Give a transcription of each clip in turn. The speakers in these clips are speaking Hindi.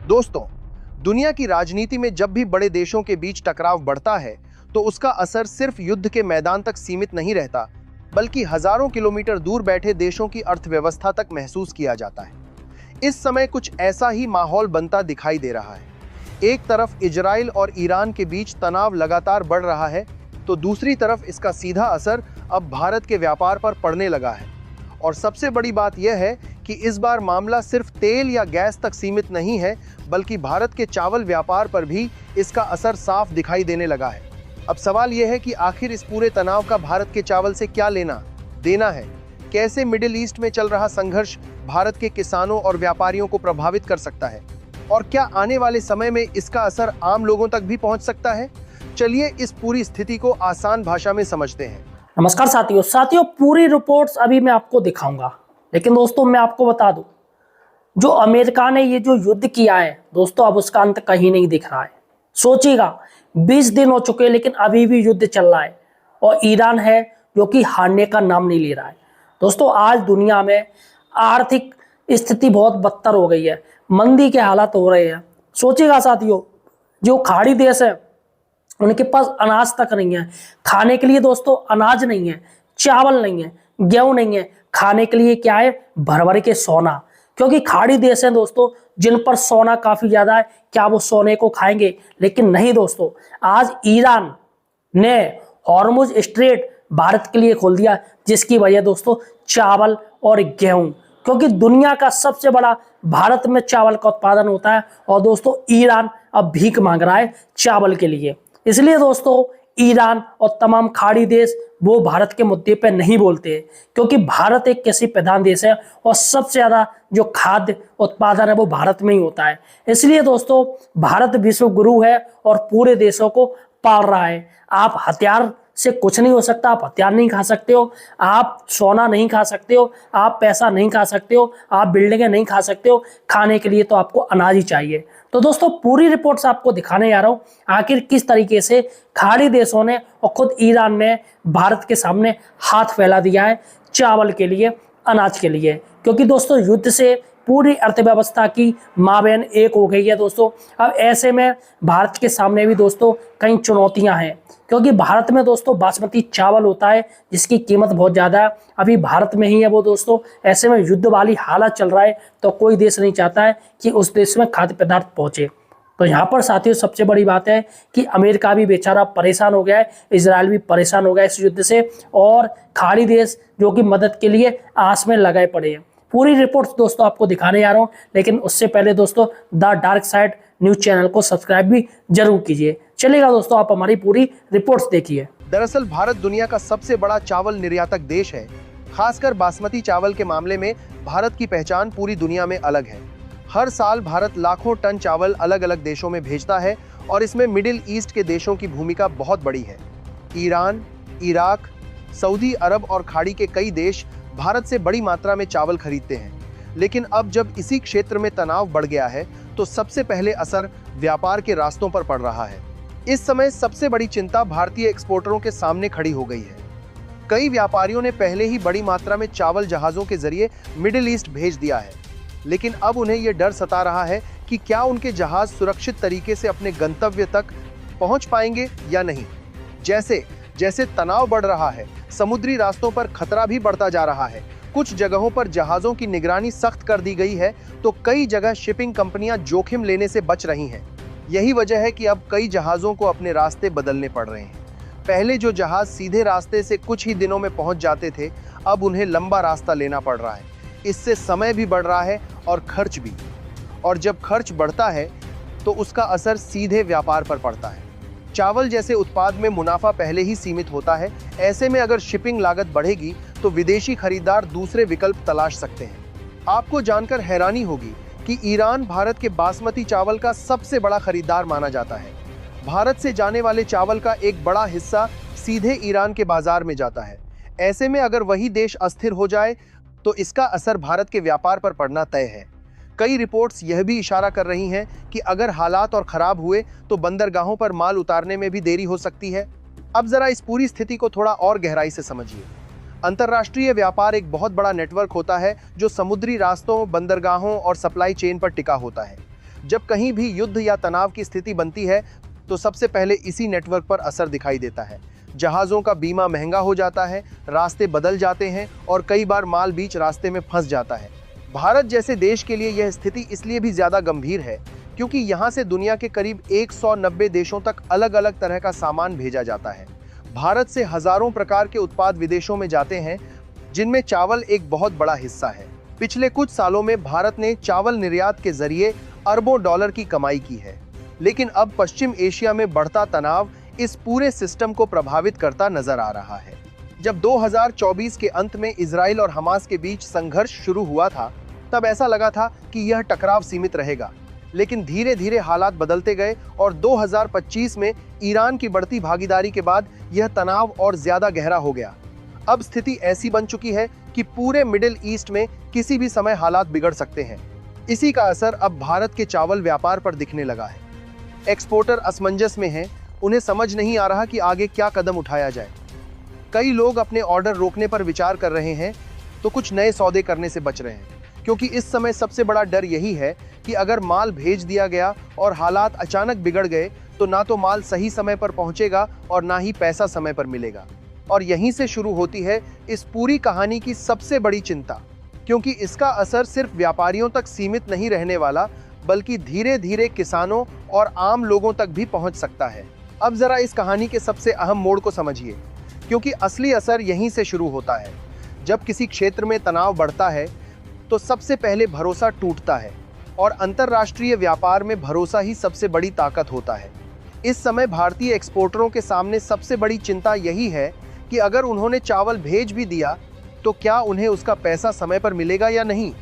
दोस्तों, दुनिया की राजनीति में जब भी बड़े देशों के बीच टकराव बढ़ता है तो उसका असर सिर्फ युद्ध के मैदान तक सीमित नहीं रहता, बल्कि हजारों किलोमीटर दूर बैठे देशों की अर्थव्यवस्था तक महसूस किया जाता है। इस समय कुछ ऐसा ही माहौल बनता दिखाई दे रहा है। एक तरफ इजराइल और ईरान के बीच तनाव लगातार बढ़ रहा है, तो दूसरी तरफ इसका सीधा असर अब भारत के व्यापार पर पड़ने लगा है। और सबसे बड़ी बात यह है कि इस बार मामला सिर्फ तेल या गैस तक सीमित नहीं है, बल्कि भारत के चावल व्यापार पर भी इसका असर साफ दिखाई देने लगा है। अब सवाल यह है कि आखिर इस पूरे तनाव का भारत के चावल से क्या लेना देना है? कैसे मिडिल ईस्ट में चल रहा संघर्ष भारत के किसानों और व्यापारियों को प्रभावित कर सकता है? और क्या आने वाले समय में इसका असर आम लोगों तक भी पहुंच सकता है? चलिए इस पूरी स्थिति को आसान भाषा में समझते हैं। नमस्कार साथियों, पूरी रिपोर्ट्स अभी मैं आपको दिखाऊंगा, लेकिन दोस्तों मैं आपको बता दूं, जो अमेरिका ने ये जो युद्ध किया है दोस्तों, अब उसका अंत कहीं नहीं दिख रहा है। सोचिएगा, 20 दिन हो चुके हैं लेकिन अभी भी युद्ध चल रहा है और ईरान है जो कि हारने का नाम नहीं ले रहा है। दोस्तों, आज दुनिया में आर्थिक स्थिति बहुत बदतर हो गई है, मंदी के हालात हो रहे हैं। सोचिएगा साथियों, जो खाड़ी देश है उनके पास अनाज तक नहीं है खाने के लिए। दोस्तों, अनाज नहीं है, चावल नहीं है, गेहूं नहीं है, खाने के लिए क्या है? भर भर के सोना। क्योंकि खाड़ी देश है दोस्तों जिन पर सोना काफी ज्यादा है, क्या वो सोने को खाएंगे? लेकिन नहीं दोस्तों, आज ईरान ने हॉर्मुज स्ट्रेट भारत के लिए खोल दिया, जिसकी वजह दोस्तों चावल और गेहूं, क्योंकि दुनिया का सबसे बड़ा भारत में चावल का उत्पादन होता है और दोस्तों ईरान अब भीख मांग रहा है चावल के लिए। इसलिए दोस्तों ईरान और तमाम खाड़ी देश वो भारत के मुद्दे पे नहीं बोलते हैं, क्योंकि भारत एक कृषि प्रधान देश है और सबसे ज्यादा जो खाद्य उत्पादन है वो भारत में ही होता है। इसलिए दोस्तों भारत विश्व गुरु है और पूरे देशों को पाल रहा है। आप हथियार से कुछ नहीं हो सकता, आप हथियार नहीं खा सकते हो, आप सोना नहीं खा सकते हो, आप पैसा नहीं खा सकते हो, आप बिल्डिंगें नहीं खा सकते हो। खाने के लिए तो आपको अनाज ही चाहिए। तो दोस्तों पूरी रिपोर्ट्स आपको दिखाने जा रहा हूं, आखिर किस तरीके से खाड़ी देशों ने और खुद ईरान ने भारत के सामने हाथ फैला दिया है चावल के लिए, अनाज के लिए। क्योंकि दोस्तों युद्ध से पूरी अर्थव्यवस्था की माँ बहन एक हो गई है दोस्तों। अब ऐसे में भारत के सामने भी दोस्तों कई चुनौतियां हैं, क्योंकि भारत में दोस्तों बासमती चावल होता है जिसकी कीमत बहुत ज़्यादा है, अभी भारत में ही है वो दोस्तों। ऐसे में युद्ध वाली हालत चल रहा है, तो कोई देश नहीं चाहता है कि उस देश में खाद्य पदार्थ पहुँचे। तो यहाँ पर साथियों सबसे बड़ी बात है कि अमेरिका भी बेचारा परेशान हो गया है, इजराइल भी परेशान हो गया है इस युद्ध से, और खाड़ी देश जो कि मदद के लिए आस में लगाए पड़े हैं। पूरी रिपोर्ट्स दोस्तों आपको दिखाने जा रहा हूँ, लेकिन उससे पहले दोस्तों the dark side news channel को सब्सक्राइब भी जरूर कीजिए। चलेगा दोस्तों, आप हमारी पूरी रिपोर्ट्स देखिए। दरअसल भारत दुनिया का सबसे बड़ा चावल निर्यातक देश है। खासकर बासमती चावल के मामले में भारत की पहचान पूरी दुनिया में अलग है। हर साल भारत लाखों टन चावल अलग अलग देशों में भेजता है और इसमें मिडिल ईस्ट के देशों की भूमिका बहुत बड़ी है। ईरान, इराक, सऊदी अरब और खाड़ी के कई देश भारत से बड़ी मात्रा में चावल खरीदते हैं। लेकिन अब जब इसी क्षेत्र में तनाव बढ़ गया है तो सबसे पहले असर व्यापार के रास्तों पर पड़ रहा है। इस समय सबसे बड़ी चिंता भारतीय एक्सपोर्टरों के सामने खड़ी हो गई है। कई व्यापारियों ने पहले ही बड़ी मात्रा में चावल जहाजों के जरिए मिडिल ईस्ट भेज दिया है, लेकिन अब उन्हें यह डर सता रहा है कि क्या उनके जहाज सुरक्षित तरीके से अपने गंतव्य तक पहुंच पाएंगे या नहीं। जैसे जैसे तनाव बढ़ रहा है, समुद्री रास्तों पर खतरा भी बढ़ता जा रहा है। कुछ जगहों पर जहाजों की निगरानी सख्त कर दी गई है, तो कई जगह शिपिंग कंपनियां जोखिम लेने से बच रही हैं। यही वजह है कि अब कई जहाजों को अपने रास्ते बदलने पड़ रहे हैं। पहले जो जहाज सीधे रास्ते से कुछ ही दिनों में पहुंच जाते थे, अब उन्हें लंबा रास्ता लेना पड़ रहा है। इससे समय भी बढ़ रहा है और खर्च भी। और जब खर्च बढ़ता है तो उसका असर सीधे व्यापार पर पड़ता है। चावल जैसे उत्पाद में मुनाफा पहले ही सीमित होता है। ऐसे में अगर शिपिंग लागत बढ़ेगी तो विदेशी खरीदार दूसरे विकल्प तलाश सकते हैं। आपको जानकर हैरानी होगी कि ईरान भारत के बासमती चावल का सबसे बड़ा खरीदार माना जाता है। भारत से जाने वाले चावल का एक बड़ा हिस्सा सीधे ईरान के बाजार में जाता है। ऐसे में अगर वही देश अस्थिर हो जाए तो इसका असर भारत के व्यापार पर पड़ना तय है। कई रिपोर्ट्स यह भी इशारा कर रही हैं कि अगर हालात और खराब हुए तो बंदरगाहों पर माल उतारने में भी देरी हो सकती है। अब जरा इस पूरी स्थिति को थोड़ा और गहराई से समझिए। अंतर्राष्ट्रीय व्यापार एक बहुत बड़ा नेटवर्क होता है जो समुद्री रास्तों, बंदरगाहों और सप्लाई चेन पर टिका होता है। जब कहीं भी युद्ध या तनाव की स्थिति बनती है तो सबसे पहले इसी नेटवर्क पर असर दिखाई देता है। जहाज़ों का बीमा महंगा हो जाता है, रास्ते बदल जाते हैं और कई बार माल बीच रास्ते में फंस जाता है। भारत जैसे देश के लिए यह स्थिति इसलिए भी ज़्यादा गंभीर है क्योंकि यहाँ से दुनिया के करीब 190 देशों तक अलग अलग तरह का सामान भेजा जाता है। भारत से हजारों प्रकार के उत्पाद विदेशों में जाते हैं, जिनमें चावल एक बहुत बड़ा हिस्सा है। पिछले कुछ सालों में भारत ने चावल निर्यात के जरिए अरबों डॉलर की कमाई की है, लेकिन अब पश्चिम एशिया में बढ़ता तनाव इस पूरे सिस्टम को प्रभावित करता नजर आ रहा है। जब 2024 के अंत में इजराइल और हमास के बीच संघर्ष शुरू हुआ था, तब ऐसा लगा था कि यह टकराव सीमित रहेगा, लेकिन धीरे धीरे हालात बदलते गए और 2025 में ईरान की बढ़ती भागीदारी के बाद यह तनाव और ज्यादा गहरा हो गया। अब स्थिति ऐसी बन चुकी है कि पूरे मिडिल ईस्ट में किसी भी समय हालात बिगड़ सकते हैं। इसी का असर अब भारत के चावल व्यापार पर दिखने लगा है। एक्सपोर्टर असमंजस में हैं, उन्हें समझ नहीं आ रहा कि आगे क्या कदम उठाया जाए। कई लोग अपने ऑर्डर रोकने पर विचार कर रहे हैं तो कुछ नए सौदे करने से बच रहे हैं, क्योंकि इस समय सबसे बड़ा डर यही है कि अगर माल भेज दिया गया और हालात अचानक बिगड़ गए तो ना तो माल सही समय पर पहुंचेगा और ना ही पैसा समय पर मिलेगा। और यहीं से शुरू होती है इस पूरी कहानी की सबसे बड़ी चिंता, क्योंकि इसका असर सिर्फ व्यापारियों तक सीमित नहीं रहने वाला, बल्कि धीरे धीरे किसानों और आम लोगों तक भी पहुंच सकता है। अब जरा इस कहानी के सबसे अहम मोड़ को समझिए, क्योंकि असली असर यहीं से शुरू होता है। जब किसी क्षेत्र में तनाव बढ़ता है तो सबसे पहले भरोसा टूटता है, और अंतर्राष्ट्रीय व्यापार में भरोसा ही सबसे बड़ी ताकत होता है। इस समय भारतीय एक्सपोर्टरों के सामने सबसे बड़ी चिंता यही है कि अगर उन्होंने चावल भेज भी दिया तो क्या उन्हें उसका पैसा समय पर मिलेगा या नहीं,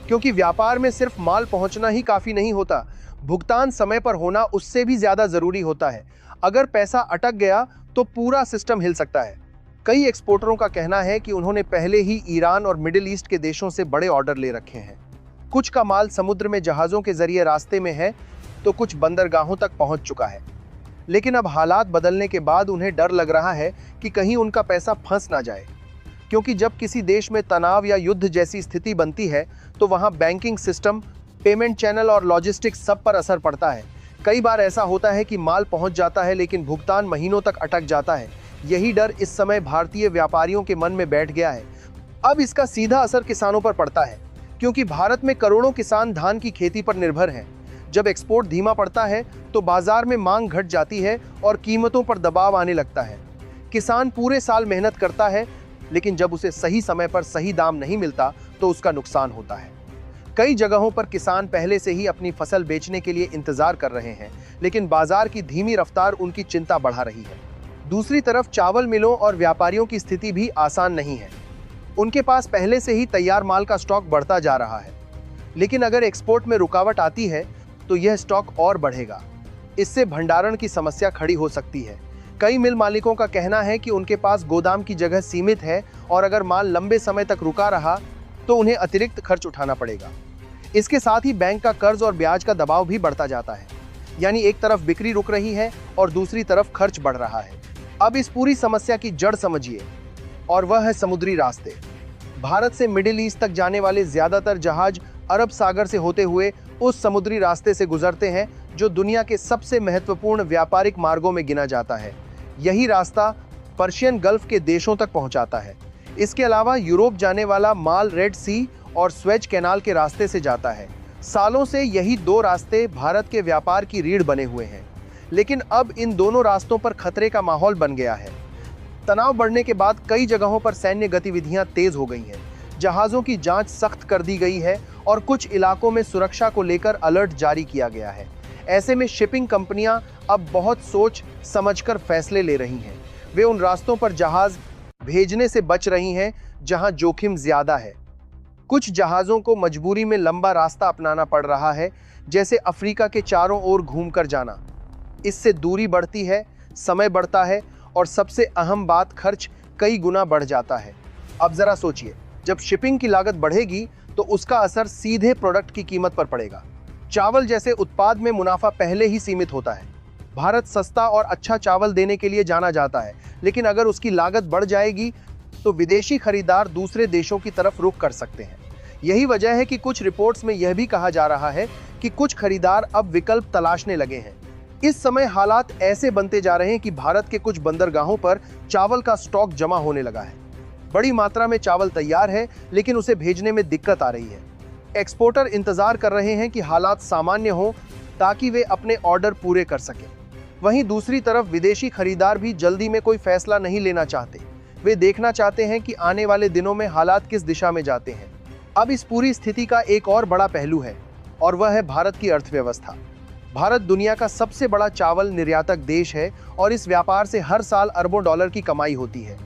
क्योंकि व्यापार में सिर्फ माल पहुंचना ही काफ़ी नहीं होता, भुगतान समय पर होना उससे भी ज़्यादा ज़रूरी होता है। अगर पैसा अटक गया तो पूरा सिस्टम हिल सकता है। कई एक्सपोर्टरों का कहना है कि उन्होंने पहले ही ईरान और मिडिल ईस्ट के देशों से बड़े ऑर्डर ले रखे हैं। कुछ का माल समुद्र में जहाज़ों के जरिए रास्ते में है तो कुछ बंदरगाहों तक पहुंच चुका है। लेकिन अब हालात बदलने के बाद उन्हें डर लग रहा है कि कहीं उनका पैसा फंस ना जाए, क्योंकि जब किसी देश में तनाव या युद्ध जैसी स्थिति बनती है तो वहां बैंकिंग सिस्टम, पेमेंट चैनल और लॉजिस्टिक्स सब पर असर पड़ता है। कई बार ऐसा होता है कि माल पहुंच जाता है लेकिन भुगतान महीनों तक अटक जाता है। यही डर इस समय भारतीय व्यापारियों के मन में बैठ गया है। अब इसका सीधा असर किसानों पर पड़ता है, क्योंकि भारत में करोड़ों किसान धान की खेती पर निर्भर हैं। जब एक्सपोर्ट धीमा पड़ता है तो बाजार में मांग घट जाती है और कीमतों पर दबाव आने लगता है। किसान पूरे साल मेहनत करता है, लेकिन जब उसे सही समय पर सही दाम नहीं मिलता तो उसका नुकसान होता है। कई जगहों पर किसान पहले से ही अपनी फसल बेचने के लिए इंतजार कर रहे हैं, लेकिन बाजार की धीमी रफ्तार उनकी चिंता बढ़ा रही है। दूसरी तरफ चावल मिलों और व्यापारियों की स्थिति भी आसान नहीं है। उनके पास पहले से ही तैयार माल का स्टॉक बढ़ता जा रहा है, लेकिन अगर एक्सपोर्ट में रुकावट आती है तो यह स्टॉक और बढ़ेगा। इससे भंडारण की समस्या खड़ी हो सकती है। कई मिल मालिकों का कहना है कि उनके पास गोदाम की जगह सीमित है और अगर माल लंबे समय तक रुका रहा तो उन्हें अतिरिक्त खर्च उठाना पड़ेगा। इसके साथ ही बैंक का कर्ज और ब्याज का दबाव भी बढ़ता जाता है, यानी एक तरफ बिक्री रुक रही है और दूसरी तरफ खर्च बढ़ रहा है। अब इस पूरी समस्या की जड़ समझिए, और वह है समुद्री रास्ते। भारत से मिडिल ईस्ट तक जाने वाले ज्यादातर जहाज अरब सागर से होते हुए उस समुद्री रास्ते से गुजरते हैं जो दुनिया के सबसे महत्वपूर्ण व्यापारिक मार्गों में गिना जाता है। यही रास्ता पर्शियन गल्फ के देशों तक पहुंचाता है। इसके अलावा यूरोप जाने वाला माल रेड सी और स्वेज कैनाल के रास्ते से जाता है। सालों से यही दो रास्ते भारत के व्यापार की रीढ़ बने हुए हैं, लेकिन अब इन दोनों रास्तों पर खतरे का माहौल बन गया है। तनाव बढ़ने के बाद कई जगहों पर सैन्य गतिविधियां तेज हो गई हैं, जहाज़ों की जांच सख्त कर दी गई है और कुछ इलाकों में सुरक्षा को लेकर अलर्ट जारी किया गया है। ऐसे में शिपिंग कंपनियां अब बहुत सोच समझकर फैसले ले रही हैं। वे उन रास्तों पर जहाज़ भेजने से बच रही हैं जहां जोखिम ज़्यादा है। कुछ जहाज़ों को मजबूरी में लंबा रास्ता अपनाना पड़ रहा है, जैसे अफ्रीका के चारों ओर घूमकर जाना। इससे दूरी बढ़ती है, समय बढ़ता है और सबसे अहम बात, खर्च कई गुना बढ़ जाता है। अब ज़रा सोचिए, जब शिपिंग की लागत बढ़ेगी तो उसका असर सीधे प्रोडक्ट की कीमत पर पड़ेगा। चावल जैसे उत्पाद में मुनाफा पहले ही सीमित होता है। भारत सस्ता और अच्छा चावल देने के लिए जाना जाता है, लेकिन अगर उसकी लागत बढ़ जाएगी तो विदेशी खरीदार दूसरे देशों की तरफ रुख कर सकते हैं। यही वजह है कि कुछ रिपोर्ट्स में यह भी कहा जा रहा है कि कुछ खरीदार अब विकल्प तलाशने लगे हैं। इस समय हालात ऐसे बनते जा रहे हैं कि भारत के कुछ बंदरगाहों पर चावल का स्टॉक जमा होने लगा है। बड़ी मात्रा में चावल तैयार है, लेकिन उसे भेजने में दिक्कत आ रही है। एक्सपोर्टर इंतजार कर रहे हैं कि हालात सामान्य हों ताकि वे अपने ऑर्डर पूरे कर सकें। वहीं दूसरी तरफ विदेशी खरीदार भी जल्दी में कोई फैसला नहीं लेना चाहते। वे देखना चाहते हैं कि आने वाले दिनों में हालात किस दिशा में जाते हैं। अब इस पूरी स्थिति का एक और बड़ा पहलू है और वह है भारत की अर्थव्यवस्था। भारत दुनिया का सबसे बड़ा चावल निर्यातक देश है और इस व्यापार से हर साल अरबों डॉलर की कमाई होती है।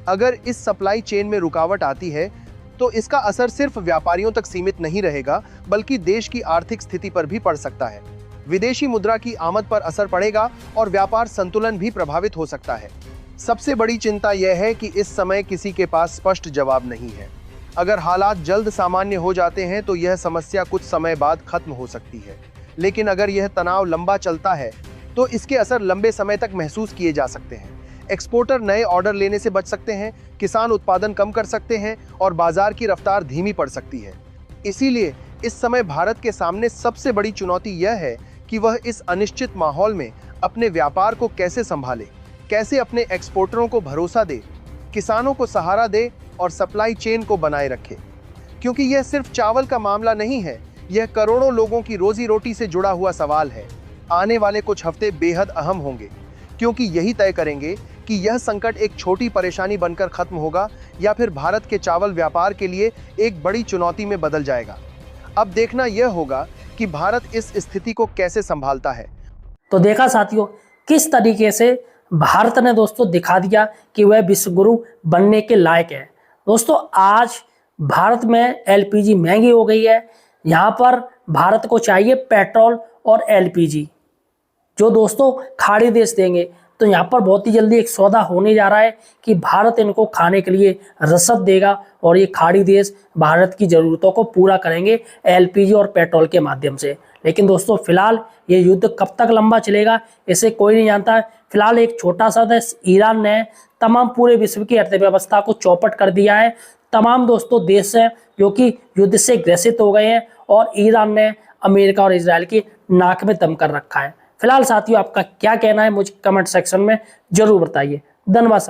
अगर इस सप्लाई चेन में रुकावट आती है तो इसका असर सिर्फ व्यापारियों तक सीमित नहीं रहेगा, बल्कि देश की आर्थिक स्थिति पर भी पड़ सकता है। विदेशी मुद्रा की आमद पर असर पड़ेगा और व्यापार संतुलन भी प्रभावित हो सकता है। सबसे बड़ी चिंता यह है कि इस समय किसी के पास स्पष्ट जवाब नहीं है। अगर हालात जल्द सामान्य हो जाते हैं तो यह समस्या कुछ समय बाद खत्म हो सकती है, लेकिन अगर यह तनाव लंबा चलता है तो इसके असर लंबे समय तक महसूस किए जा सकते हैं। एक्सपोर्टर नए ऑर्डर लेने से बच सकते हैं, किसान उत्पादन कम कर सकते हैं और बाजार की रफ्तार धीमी पड़ सकती है। इसीलिए इस समय भारत के सामने सबसे बड़ी चुनौती यह है कि वह इस अनिश्चित माहौल में अपने व्यापार को कैसे संभाले, कैसे अपने एक्सपोर्टरों को भरोसा दे, किसानों को सहारा दे और सप्लाई चेन को बनाए रखे। क्योंकि यह सिर्फ चावल का मामला नहीं है, यह करोड़ों लोगों की रोजी रोटी से जुड़ा हुआ सवाल है। आने वाले कुछ हफ्ते बेहद अहम होंगे, क्योंकि यही तय करेंगे कि यह संकट एक छोटी परेशानी बनकर खत्म होगा या फिर भारत के चावल व्यापार के लिए एक बड़ी चुनौती में बदल जाएगा। अब देखना यह होगा कि भारत इस स्थिति को कैसे संभालता है। तो देखा साथियों, किस तरीके से भारत ने दोस्तों दिखा दिया कि वह विश्व गुरु बनने के लायक है। दोस्तों आज भारत में एलपीजी महंगी हो गई है। यहाँ पर भारत को चाहिए पेट्रोल और एलपीजी, जो दोस्तों खाड़ी देश देंगे। तो यहाँ पर बहुत ही जल्दी एक सौदा होने जा रहा है कि भारत इनको खाने के लिए रसद देगा और ये खाड़ी देश भारत की ज़रूरतों को पूरा करेंगे एलपीजी और पेट्रोल के माध्यम से। लेकिन दोस्तों फिलहाल ये युद्ध कब तक लंबा चलेगा इसे कोई नहीं जानता है। फिलहाल एक छोटा सा देश ईरान ने तमाम पूरे विश्व की अर्थव्यवस्था को चौपट कर दिया है। तमाम दोस्तों देश हैं जो कि युद्ध से ग्रसित हो गए हैं और ईरान ने अमेरिका और इजराइल की नाक में दम कर रखा है। फिलहाल साथियों आपका क्या कहना है मुझे कमेंट सेक्शन में जरूर बताइए। धन्यवाद।